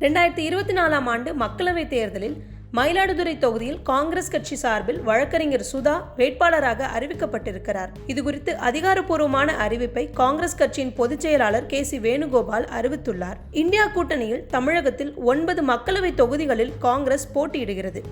2024ஆம் ஆண்டு மக்களவைத் தேர்தலில் மயிலாடுதுறை தொகுதியில் காங்கிரஸ் கட்சி சார்பில் வழக்கறிஞர் சுதா வேட்பாளராக அறிவிக்கப்பட்டிருக்கிறார். இதுகுறித்து அதிகாரப்பூர்வமான அறிவிப்பை காங்கிரஸ் கட்சியின் பொதுச் செயலாளர் KC வேணுகோபால் அறிவித்துள்ளார். இந்தியா கூட்டணியில் தமிழகத்தில் 9 மக்களவை தொகுதிகளில் காங்கிரஸ் போட்டியிடுகிறது.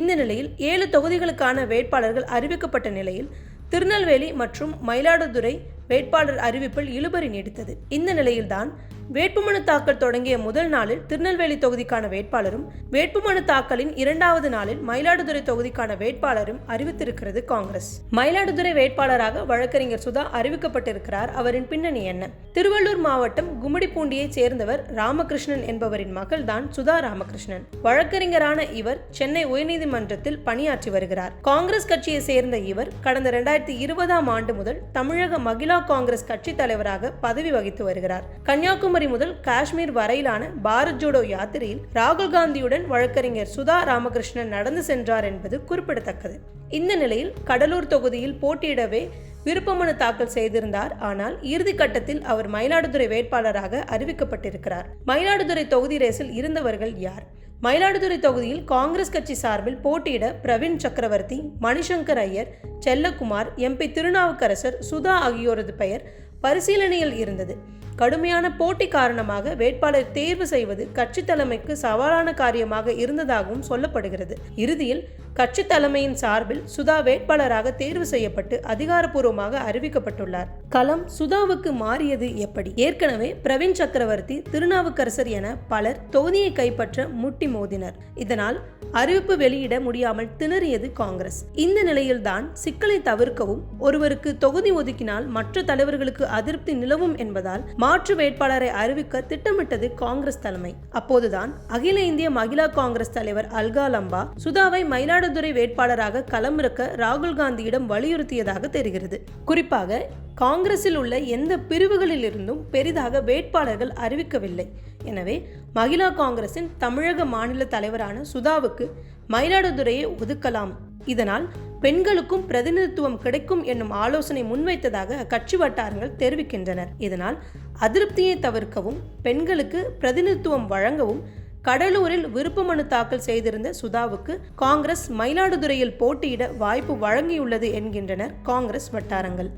இந்த நிலையில் 7 தொகுதிகளுக்கான வேட்பாளர்கள் அறிவிக்கப்பட்ட நிலையில் திருநெல்வேலி மற்றும் மயிலாடுதுறை வேட்பாளர் அறிவிப்பில் இழுபறி நீடித்தது. இந்த நிலையில்தான் வேட்புமனு தாக்கல் தொடங்கிய முதல் நாளில் திருநெல்வேலி தொகுதிக்கான வேட்பாளரும், வேட்புமனு தாக்கலின் 2வது நாளில் மயிலாடுதுறை தொகுதிக்கான வேட்பாளரும் அறிவித்திருக்கிறது காங்கிரஸ். மயிலாடுதுறை வேட்பாளராக வழக்கறிஞர் சுதா அறிவிக்கப்பட்டிருக்கிறார். அவரின் பின்னணி என்ன? திருவள்ளூர் மாவட்டம் கும்மிடிப்பூண்டியைச் சேர்ந்தவர் ராமகிருஷ்ணன் என்பவரின் மகள் தான் சுதா ராமகிருஷ்ணன். வழக்கறிஞரான இவர் சென்னை உயர்நீதிமன்றத்தில் பணியாற்றி வருகிறார். காங்கிரஸ் கட்சியை சேர்ந்த இவர் கடந்த 2020ஆம் ஆண்டு முதல் தமிழக மகிழா காங்கிரஸ் கட்சி தலைவராக பதவி வகித்து வருகிறார். கன்னியாகுமரி முதல் காஷ்மீர் வரையிலான பாரத் ஜோடோ யாத்திரையில் ராகுல் காந்தியுடன் வழக்கறிஞர் சுதா ராமகிருஷ்ணன் நடந்து சென்றார் என்பது குறிப்பிடத்தக்கது. இந்த நிலையில் கடலூர் தொகுதியில் போட்டியிடவே விருப்பமனு தாக்கல் செய்திருந்தார். ஆனால் இறுதி கட்டத்தில் அவர் மயிலாடுதுறை வேட்பாளராக அறிவிக்கப்பட்டிருக்கிறார். மயிலாடுதுறை தொகுதி ரேஸில் இருந்தவர்கள் யார்? மயிலாடுதுறை தொகுதியில் காங்கிரஸ் கட்சி சார்பில் போட்டியிட பிரவீன் சக்கரவர்த்தி, மணிசங்கர் ஐயர், செல்லக்குமார், MP திருநாவுக்கரசர், சுதா ஆகியோரது பெயர் பரிசீலனையில் இருந்தது. கடுமையான போட்டி காரணமாக வேட்பாளர் தேர்வு செய்வது கட்சி தலைமைக்கு சவாலான காரியமாக இருந்ததாகவும் சொல்லப்படுகிறது. இறுதியில் கட்சி தலைமையின் சார்பில் சுதா வேட்பாளராக தேர்வு செய்யப்பட்டு அதிகாரப்பூர்வமாக அறிவிக்கப்பட்டுள்ளார். களம் சுதாவுக்கு மாறியது எப்படி? ஏற்கனவே பிரவீன் சக்கரவர்த்தி, திருநாவுக்கரசர் என பலர் தொகுதியை கைப்பற்ற முட்டி மோதினர். இதனால் அறிவிப்பு வெளியிட முடியாமல் திணறியது காங்கிரஸ். இந்த நிலையில்தான் சிக்கலை தவிர்க்கவும் ஒருவருக்கு தொகுதி ஒதுக்கினால் மற்ற தலைவர்களுக்கு அதிருப்தி நிலவும் என்பதால் மாற்று வேட்பாளரை அறிவிக்க திட்டமிட்டது காங்கிரஸ் தலைமை. அப்போதுதான் அகில இந்திய மகிழா காங்கிரஸ் தலைவர் அல்கா லம்பா சுதாவை மயிலாடுதுறை வேட்பாளராக களமிறக்க ராகுல் காந்தியிடம் வலியுறுத்தியதாக தெரிகிறது. குறிப்பாக காங்கிரஸில் உள்ள எந்த பிரிவுகளில் இருந்தும் பெரிதாக வேட்பாளர்கள் அறிவிக்கவில்லை. எனவே மகிழா காங்கிரசின் தமிழக மாநில தலைவரான சுதாவுக்கு மயிலாடுதுறையை ஒதுக்கலாம். இதனால் பெண்களுக்கும் பிரதிநிதித்துவம் கிடைக்கும் என்னும் ஆலோசனை முன்வைத்ததாக அக்கட்சி வட்டாரங்கள் தெரிவிக்கின்றனர். இதனால் அதிருப்தியை தவிர்க்கவும் பெண்களுக்கு பிரதிநிதித்துவம் வழங்கவும் கடலூரில் விருப்பமனு தாக்கல் செய்திருந்த சுதாவுக்கு காங்கிரஸ் மயிலாடுதுறையில் போட்டியிட வாய்ப்பு வழங்கியுள்ளது என்கின்றனர் காங்கிரஸ் வட்டாரங்கள்.